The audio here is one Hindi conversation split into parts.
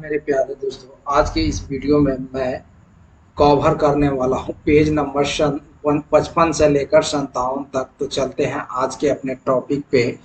मेरे प्यारे दोस्तों, आज के इस वीडियो में मैं कवर करने वाला हूँ पेज नंबर 55 से लेकर 57 तक। तो चलते हैं आज के अपने टॉपिक पे।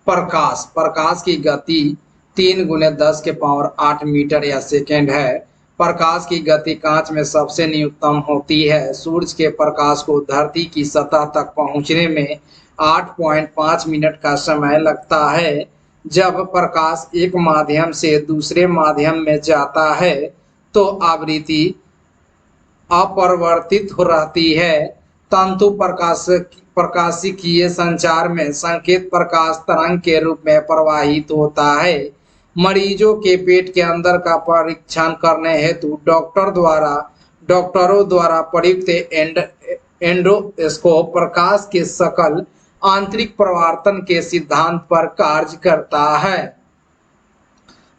प्रकाश की गति 3 × 10⁸ मीटर या सेकेंड है। प्रकाश की गति कांच में सबसे न्यूनतम होती है। सूरज के प्रकाश को धरती की सतह तक पहुंचने में 8.5 मिनट का समय लगता है। जब प्रकाश एक माध्यम से दूसरे माध्यम में जाता है तो आवृत्ति अपरिवर्तित हो रहती है। तंतु प्रकाशिकीय संचार में संकेत प्रकाश तरंग के रूप में प्रवाहित होता है। मरीजों के पेट के अंदर का परीक्षण करने हेतु डॉक्टरों द्वारा प्रयुक्त एंडोस्कोप प्रकाश के सकल आंतरिक प्रवर्तन के सिद्धांत पर कार्य करता है।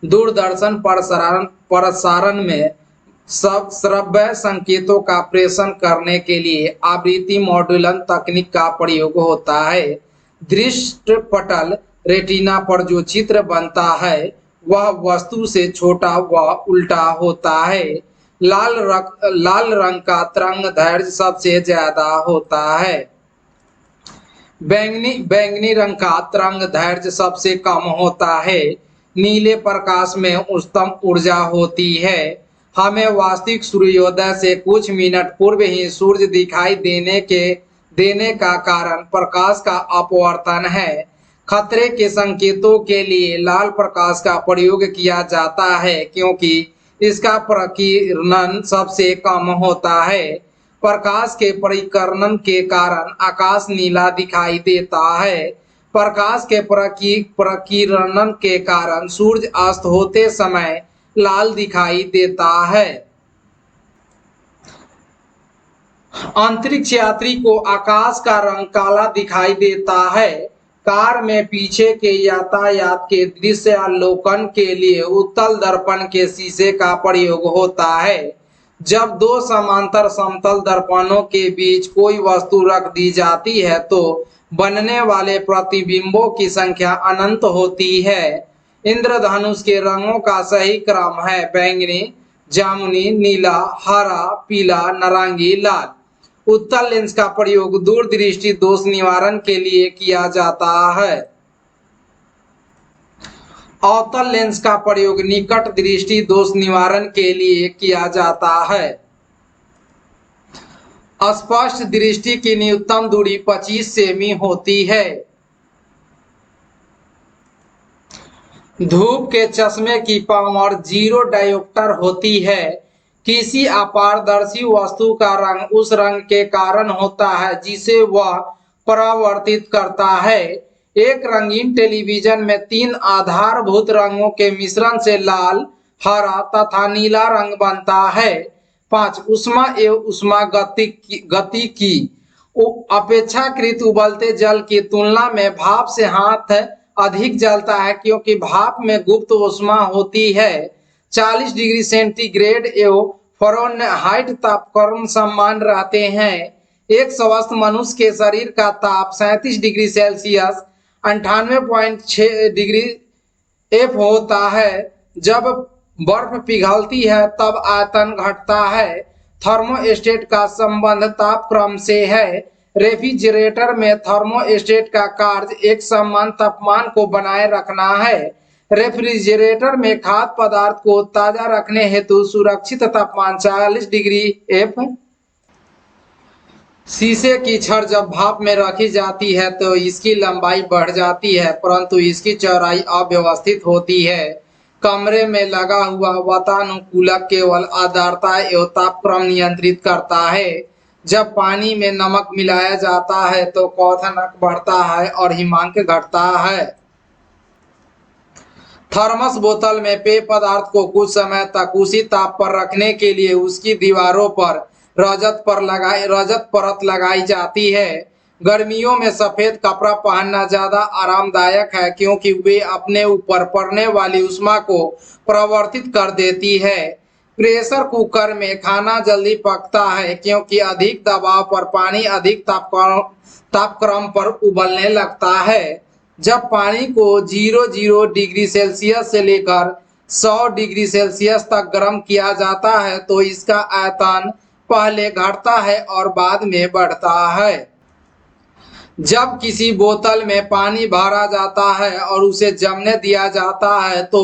दूरदर्शन प्रसारण में सब श्रव्य संकेतों का प्रेषण करने के लिए आवृत्ति मॉड्यूलन तकनीक का प्रयोग होता है। दृष्टिपटल रेटिना पर जो चित्र बनता है वह वस्तु से छोटा व उल्टा होता है। लाल रंग का तरंग दैर्घ्य सबसे ज्यादा होता है। बैंगनी रंग का तरंग दैर्घ्य सबसे कम होता है। नीले प्रकाश में उच्चतम ऊर्जा होती है। हमें वास्तविक सूर्योदय से कुछ मिनट पूर्व ही सूर्य दिखाई देने का कारण प्रकाश का अपवर्तन है। खतरे के संकेतों के लिए लाल प्रकाश का प्रयोग किया जाता है क्योंकि इसका प्रकीर्णन सबसे कम होता है। प्रकाश के परिकर्णन के कारण आकाश नीला दिखाई देता है। प्रकाश के प्रकीर्णन के कारण सूर्य अस्त होते समय लाल दिखाई देता है। अंतरिक्ष यात्री को आकाश का रंग काला दिखाई देता है। कार में पीछे के यातायात के दृश्यावलोकन के लिए उत्तल दर्पण के शीशे का प्रयोग होता है। जब दो समांतर समतल दर्पणों के बीच कोई वस्तु रख दी जाती है तो बनने वाले प्रतिबिंबों की संख्या अनंत होती है। इंद्रधनुष के रंगों का सही क्रम है बैंगनी, जामुनी, नीला, हरा, पीला, नारंगी, लाल। उत्तल लेंस का प्रयोग दूरदृष्टि दोष निवारण के लिए किया जाता है। अवतल लेंस का प्रयोग निकट दृष्टि दोष निवारण के लिए किया जाता है। स्पष्ट दृष्टि की न्यूनतम दूरी 25 सेमी होती है। धूप के चश्मे की पावर 0 डायोप्टर होती है। किसी अपारदर्शी वस्तु का रंग उस रंग के कारण होता है जिसे वह परावर्तित करता है। एक रंगीन टेलीविजन में 3 आधारभूत रंगों के मिश्रण से लाल, हरा तथा नीला रंग बनता है। 5 ऊष्मा एवं ऊष्मा गति की अपेक्षाकृत उबलते जल की तुलना में भाप से हाथ अधिक जलता है क्योंकि भाप में गुप्त ऊष्मा होती है। 40 डिग्री सेंटीग्रेड एवं फ़ारेनहाइट तापक्रम समान रहते हैं। एक स्वस्थ मनुष्य के शरीर का ताप 37 डिग्री सेल्सियस 98.6 डिग्री F होता है। जब बर्फ पिघलती है तब आयतन घटता है। थर्मोस्टेट का संबंध तापक्रम से है। रेफ्रिजरेटर में थर्मोस्टेट का कार्य एक समान तापमान को बनाए रखना है। रेफ्रिजरेटर में खाद्य पदार्थ को ताजा रखने हेतु सुरक्षित तापमान 40 डिग्री F। शीशे की छड़ जब भाप में रखी जाती है तो इसकी लंबाई बढ़ जाती है परंतु इसकी चौड़ाई अव्यवस्थित होती है। कमरे में लगा हुआ वातानुकूलक केवल आर्द्रता एवं तापक्रम नियंत्रित करता है। जब पानी में नमक मिलाया जाता है तो क्वथनांक बढ़ता है और हिमांक घटता है। थर्मस बोतल में पेय पदार्थ को कुछ समय तक उसी ताप पर रखने के लिए उसकी दीवारों पर रजत परत लगाई जाती है। गर्मियों में सफेद कपड़ा पहनना ज्यादा आरामदायक है क्योंकि वे अपने ऊपर पड़ने वाली ऊष्मा को प्रवर्तित कर देती है। प्रेशर कुकर में खाना जल्दी पकता है क्योंकि अधिक दबाव पर पानी अधिक तापक्रम पर उबलने लगता है। जब पानी को 00 डिग्री सेल्सियस से लेकर 100 डिग्री सेल्सियस तक गर्म किया जाता है तो इसका आयतन पहले घटता है और बाद में बढ़ता है। जब किसी बोतल में पानी भरा जाता है और उसे जमने दिया जाता है तो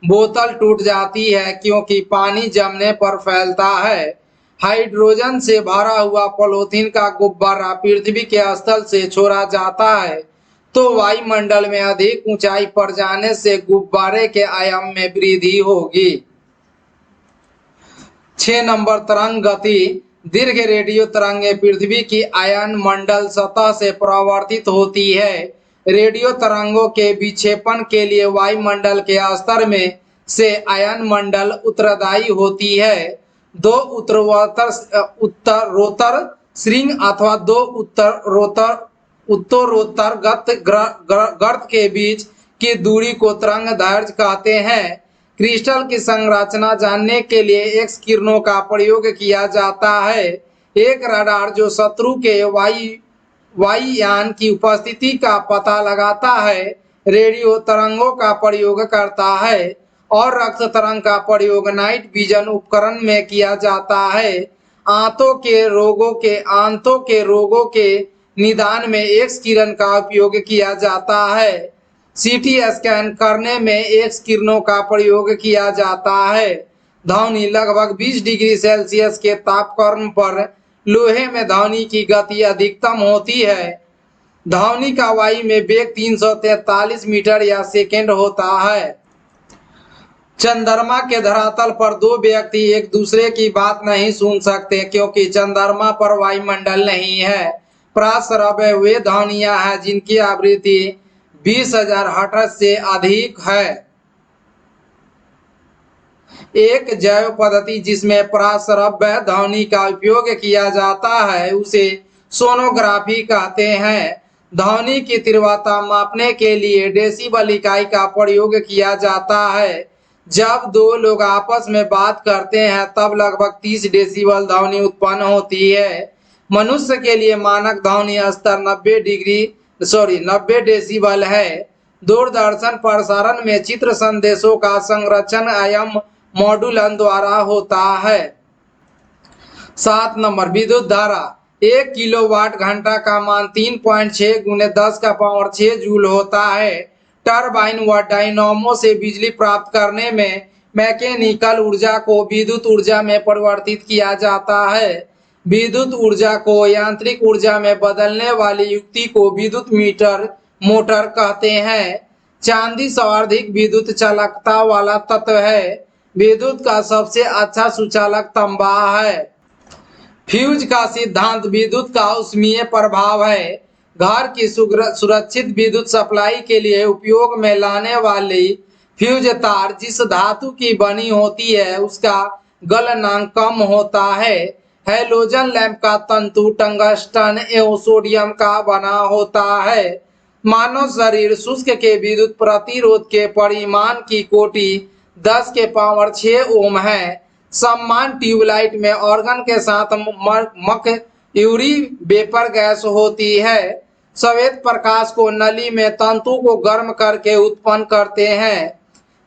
बोतल टूट जाती है क्योंकि पानी जमने पर फैलता है। हाइड्रोजन से भरा हुआ पॉलीथीन का गुब्बारा पृथ्वी के स्थल से छोड़ा जाता है तो वायुमंडल में अधिक ऊंचाई पर जाने से गुब्बारे के आयाम में वृद्धि होगी। 6 नंबर तरंग गति। दीर्घ रेडियो तरंगें पृथ्वी की आयन मंडल सतह से परावर्तित होती है। रेडियो तरंगों के विक्षेपण के लिए वायुमंडल के स्तर में से आयन मंडल उत्तरदायी होती है। दो उत्तरोत्तर श्रृंग अथवा दो उत्तरोत्तर गर्त के बीच की दूरी को तरंग दैर्घ्य कहते हैं। क्रिस्टल की संरचना जानने के लिए एक्स किरणों का प्रयोग किया जाता है। एक रडार जो शत्रु के वायुयान की उपस्थिति का पता लगाता है रेडियो तरंगों का प्रयोग करता है और रक्त तरंग का प्रयोग नाइट विजन उपकरण में किया जाता है। आंतों के रोगों के निदान में एक्स किरण का उपयोग किया जाता है। सीटी स्कैन करने में एक्स किरणों का प्रयोग किया जाता है। ध्वनि लगभग 20 डिग्री सेल्सियस के तापक्रम पर लोहे में ध्वनि की गति अधिकतम होती है। ध्वनि का वायु में वेग 343 मीटर या सेकेंड होता है। चंद्रमा के धरातल पर दो व्यक्ति एक दूसरे की बात नहीं सुन सकते क्योंकि चंद्रमा पर वायुमंडल नहीं है। प्रासरव्य वे ध्वनियां हैं जिनकी आवृत्ति 20,000 हर्ट्ज से अधिक है। एक जैव पद्धति जिसमें प्रासरव्य ध्वनि का उपयोग किया जाता है उसे सोनोग्राफी कहते हैं। ध्वनि की तीव्रता मापने के लिए डेसिबल इकाई का प्रयोग किया जाता है। जब दो लोग आपस में बात करते हैं तब लगभग 30 डेसिबल ध्वनि उत्पन्न होती है। मनुष्य के लिए मानक ध्वनि स्तर 90 डेसिबल है। दूरदर्शन प्रसारण में चित्र संदेशों का संरक्षण एम मॉड्यूलन द्वारा होता है। 7 नंबर विद्युत धारा। 1 किलोवाट घंटा का मान 3.6 × 10⁻6 जूल होता है। टरबाइन व डायनामो से बिजली प्राप्त करने में मैकेनिकल ऊर्जा को विद्युत ऊर्जा में परिवर्तित किया जाता है। विद्युत ऊर्जा को यांत्रिक ऊर्जा में बदलने वाली युक्ति को विद्युत मोटर कहते हैं। चांदी सर्वाधिक विद्युत चालकता वाला तत्व है। विद्युत का सबसे अच्छा सुचालक तांबा है। फ्यूज का सिद्धांत विद्युत का ऊष्मीय प्रभाव है। घर की सुरक्षित विद्युत सप्लाई के लिए उपयोग में लाने वाली फ्यूज तार जिस धातु की बनी होती है उसका गलनांक कम होता है। हैलोजन लैंप का तंतु टंगस्टन एवं सोडियम का बना होता है। मानव शरीर शुष्क के विद्युत प्रतिरोध के परिमाण की कोटि 10 के पावर 6 ओम है। सम्मान ट्यूबलाइट में ऑर्गन के साथ मर्क्यूरी वेपर गैस होती है। श्वेत प्रकाश को नली में तंतु को गर्म करके उत्पन्न करते हैं।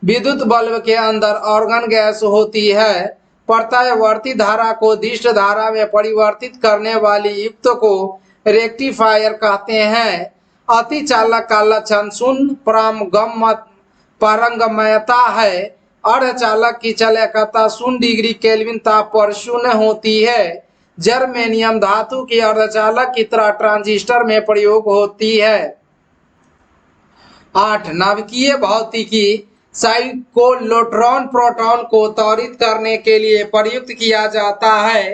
विद्युत बल्ब के अंदर ऑर्गन गैस होती है। प्रत्यावर्ती धारा को दिष्ट धारा में परिवर्तित करने वाली युक्त को रेक्टिफायर कहते हैं। अति चालक का लक्षण शून्य पारंगम्यता है। अर्धचालक की चालकता 0 डिग्री केल्विन ताप पर शून्य होती है। जर्मेनियम धातु की अर्धचालक की तरह ट्रांजिस्टर में प्रयोग होती है। 8 नाभिकीय भौतिकी। साइक्लोट्रॉन प्रोटॉन को त्वरित करने के लिए प्रयुक्त किया जाता है।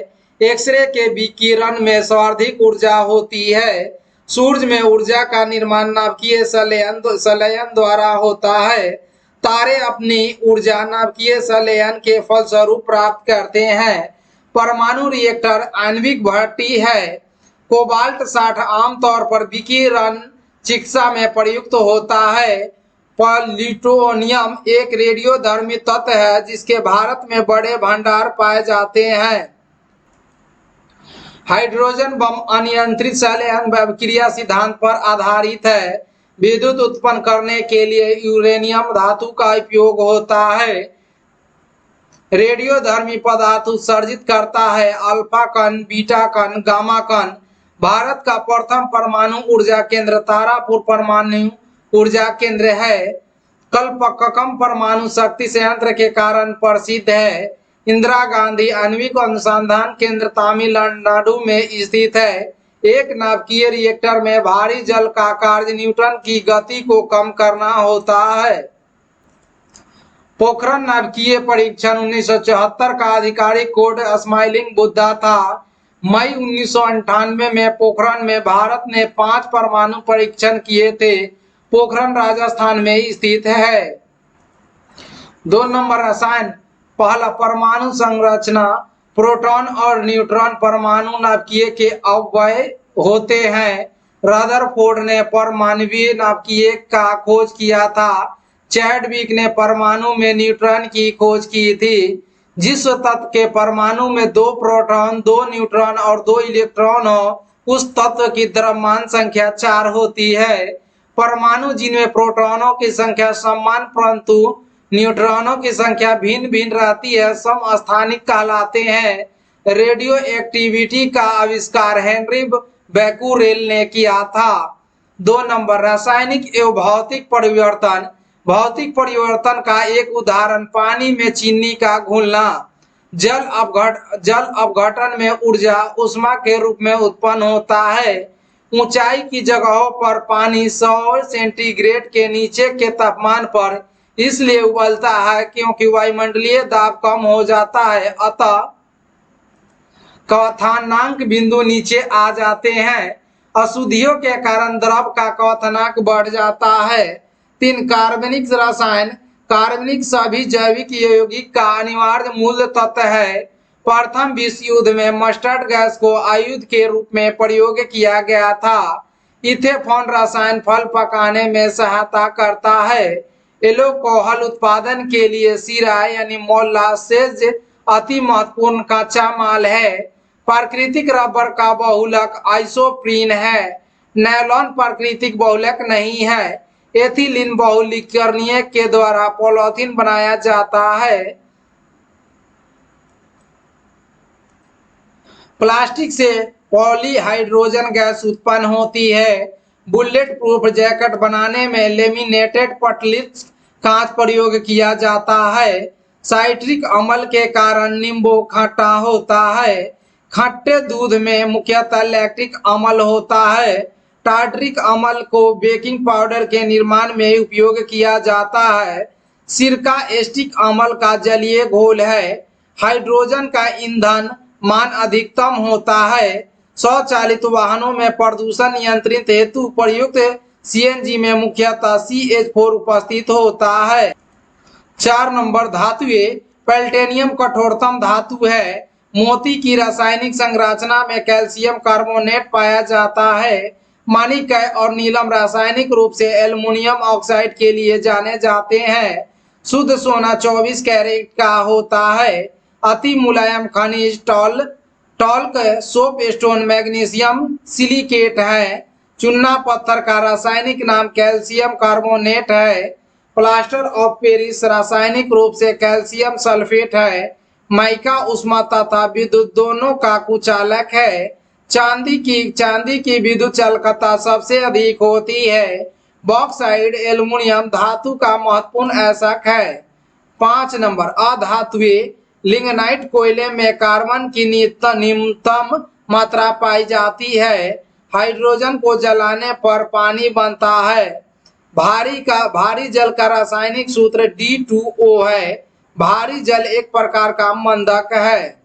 एक्सरे के विकिरण में सर्वाधिक ऊर्जा होती है। सूर्य में ऊर्जा का निर्माण नाभिकीय संलयन द्वारा होता है। तारे अपनी ऊर्जा नाभिकीय संलयन के फलस्वरूप प्राप्त करते हैं। परमाणु रिएक्टर आणविक भट्टी है। कोबाल्ट 60 आमतौर पर विकिरण चिकित्सा में प्रयुक्त होता है। प्लूटोनियम एक रेडियोधर्मी तत्व है जिसके भारत में बड़े भंडार पाए जाते हैं। हाइड्रोजन बम अनियंत्रित संलयन अभिक्रिया सिद्धांत पर आधारित है। विद्युत उत्पन्न करने के लिए यूरेनियम धातु का उपयोग होता है। रेडियोधर्मी पदार्थ उत्सर्जित करता है अल्फा कण, बीटा कण, गामा कण। भारत का प्रथम परमाणु ऊर्जा केंद्र तारापुर परमाणु ऊर्जा केंद्र है। कल्पक्कम परमाणु शक्ति संयंत्र के कारण प्रसिद्ध है। इंदिरा गांधी आणविक अनुसंधान केंद्र तमिलनाडु में स्थित है। एक नाभिकीय रिएक्टर में भारी जल का कार्य न्यूटन की गति को कम करना होता है। पोखरण नाभिकीय परीक्षण 1974 का आधिकारिक कोड स्माइलिंग बुद्धा था। मई 1998 में पोखरण में भारत ने 5 परमाणु परीक्षण किए थे। पोखरण राजस्थान में स्थित है। 2 नंबर रसायन। पहला परमाणु संरचना। प्रोटॉन और न्यूट्रॉन परमाणु नाभिकीय के अवयव होते हैं। रदरफोर्ड ने परमाणुवीय नाभिकीय का खोज किया था। चैडविक ने परमाणु में न्यूट्रॉन की खोज की थी। जिस तत्व के परमाणु में 2 प्रोटॉन, 2 न्यूट्रॉन और 2 इलेक्ट्रॉन हो, उस तत्व की द्रव्यमान संख्या 4 होती है। परमाणु जिनमें प्रोटॉनों की संख्या समान परंतु न्यूट्रॉनों की संख्या भिन्न भिन्न रहती है, समस्थानिक कहलाते हैं। रेडियो एक्टिविटी का आविष्कार हेनरी बेक्यूरेल ने किया था। 2 नंबर रासायनिक एवं भौतिक परिवर्तन। भौतिक परिवर्तन का एक उदाहरण पानी में चीनी का घुलना। जल अपघटन में ऊर्जा ऊष्मा के रूप में उत्पन्न होता है। ऊंचाई की जगहों पर पानी 100 सेंटीग्रेड के नीचे के तापमान पर इसलिए उबलता है क्योंकि वायुमंडलीय दाब कम हो जाता है, अतः क्वथनांक बिंदु नीचे आ जाते हैं। अशुद्धियों के कारण द्रव का क्वथनांक बढ़ जाता है। 3 कार्बनिक रसायन। कार्बनिक सभी जैविक यौगिक का अनिवार्य मूल तत्व है। प्रथम विश्व युद्ध में मस्टर्ड गैस को आयुध के रूप में प्रयोग किया गया था। इथेनॉल रसायन फल पकाने में सहायता करता है। एल्कोहल उत्पादन के लिए शीरा यानी मोलासेज अति महत्वपूर्ण कच्चा माल है। प्राकृतिक रबर का बहुलक आइसोप्रीन है। नायलॉन प्राकृतिक बहुलक नहीं है। एथिलीन बहुलकीकरण के द्वारा पॉलीथीन बनाया जाता है। प्लास्टिक से पॉलीहाइड्रोजन गैस उत्पन्न होती है। बुलेट प्रूफ जैकेट बनाने में लेमिनेटेड पटलिस कांच प्रयोग किया जाता है। साइट्रिक अम्ल के कारण नींबू खट्टा होता है। खट्टे दूध में मुख्यतः लैक्टिक अम्ल होता है। टार्टरिक अम्ल को बेकिंग पाउडर के निर्माण में उपयोग किया जाता है। सिरका एस्टिक अम्ल का जलीय घोल है। हाइड्रोजन का ईंधन मान अधिकतम होता है। स्वचालित वाहनों में प्रदूषण नियंत्रित हेतु प्रयुक्त सीएनजी में मुख्यतः CH4 उपस्थित होता है। 4 नंबर धातुएं। पैल्टेनियम कठोरतम धातु है। मोती की रासायनिक संरचना में कैल्शियम कार्बोनेट पाया जाता है। माणिक्य और नीलम रासायनिक रूप से एल्युमिनियम ऑक्साइड के लिए जाने जाते हैं। शुद्ध सोना 24 कैरेट का होता है। अति मुलायम खनिज talk soap stone magnesium silicate है। चूना पत्थर का रासायनिक नाम कैल्शियम कार्बोनेट है। प्लास्टर ऑफ पेरिस रासायनिक रूप से कैल्शियम सल्फेट है। माइका उष्मा तथा विद्युत दोनों का कुचालक है। चांदी की विद्युत चालकता सबसे अधिक होती है। बॉक्साइड एल्युमिनियम धातु का महत्वपूर्ण ऐसक है। 5 नंबर अधातुएं। लिग्नाइट कोयले में कार्बन की न्यूनतम मात्रा पाई जाती है। हाइड्रोजन को जलाने पर पानी बनता है। भारी जल का रासायनिक सूत्र D2O है। भारी जल एक प्रकार का मंदक है।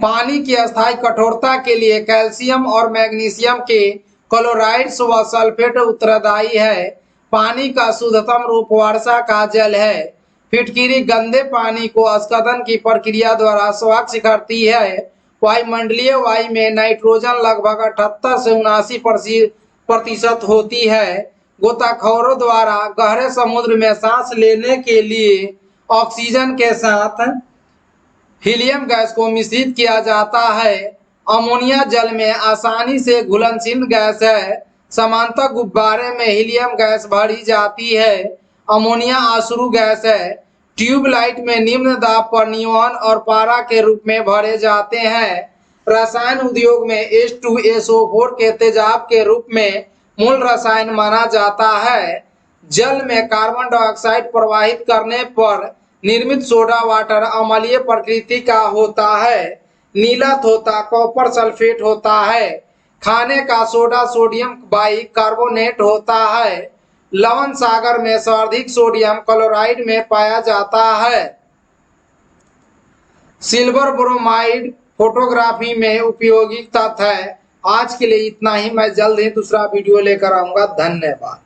पानी की अस्थायी कठोरता के लिए कैल्शियम और मैग्नीशियम के क्लोराइड्स व सल्फेट उत्तरदायी है। पानी का शुद्धतम रूप वर्षा का जल है। फिटकिरी गंदे पानी को स्खलन की प्रक्रिया द्वारा स्वच्छ करती है। वायुमंडलीय वायु में नाइट्रोजन लगभग 78 से 79% होती है। गोताखोरों द्वारा गहरे समुद्र में सांस लेने के लिए ऑक्सीजन के साथ हीलियम गैस को मिश्रित किया जाता है। अमोनिया जल में आसानी से घुलनशील गैस है। समानता गुब्बारे में हीलियम गैस भरी जाती है। अमोनिया अश्रु गैस है। ट्यूबलाइट में निम्न दाब पर नियॉन और पारा के रूप में भरे जाते हैं। रसायन उद्योग में H2SO4 के तेजाब के रूप में मूल रसायन माना जाता है। जल में कार्बन डाइऑक्साइड प्रवाहित करने पर निर्मित सोडा वाटर अम्लीय प्रकृति का होता है। नीला तोता कॉपर सल्फेट होता है। खाने का सोडा सोडियम बाइकार्बोनेट होता है। लवण सागर में सर्वाधिक सोडियम क्लोराइड में पाया जाता है। सिल्वर ब्रोमाइड फोटोग्राफी में उपयोगी तत्व है। आज के लिए इतना ही। मैं जल्द ही दूसरा वीडियो लेकर आऊंगा। धन्यवाद।